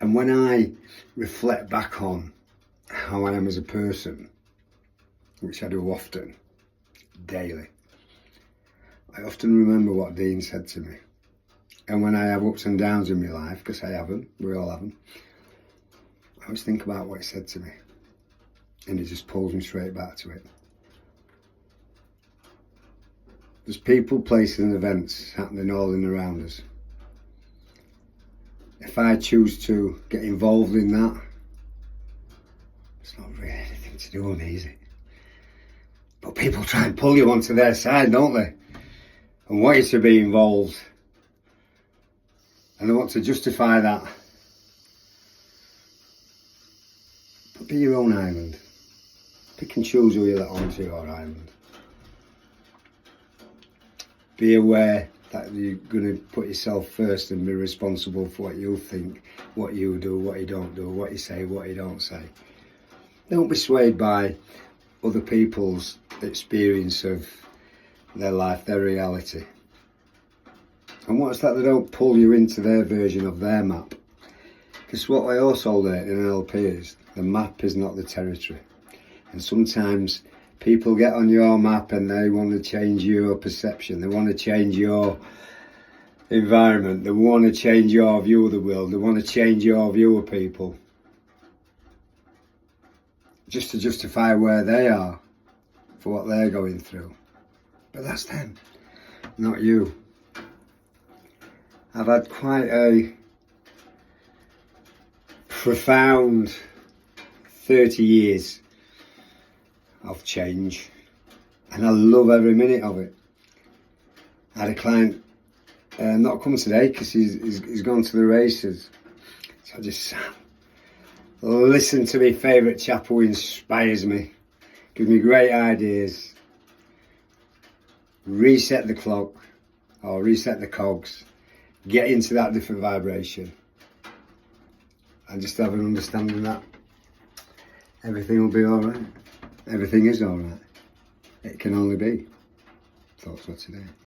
And when I reflect back on how I am as a person, which I do often, daily, I often remember what Dean said to me. And when I have ups and downs in my life, because I have them, we all have them, I always think about what he said to me. And it just pulls me straight back to it. There's people, places and events happening all in around us. If I choose to get involved in that, it's not really anything to do with me, is it? But people try and pull you onto their side, don't they? And want you to be involved. And they want to justify that. But be your own island. Pick and choose who you let onto your island. Be aware that you're going to put yourself first and be responsible for what you think, what you do, what you don't do, what you say, what you don't say. Don't be swayed by other people's experience of their life, their reality. And what's that? They don't pull you into their version of their map. Because what I also learned in NLP is the map is not the territory. And sometimes people get on your map and they want to change your perception. They want to change your environment. They want to change your view of the world. They want to change your view of people. Just to justify where they are for what they're going through. But that's them, not you. I've had quite a profound 30 years of change, and I love every minute of it. I had a client not come today because he's gone to the races, so I just sat, listen to my favourite chap who inspires me, gives me great ideas, reset the clock or reset the cogs, get into that different vibration, and just have an understanding that everything will be alright. Everything is alright. It can only be. Thoughts for today.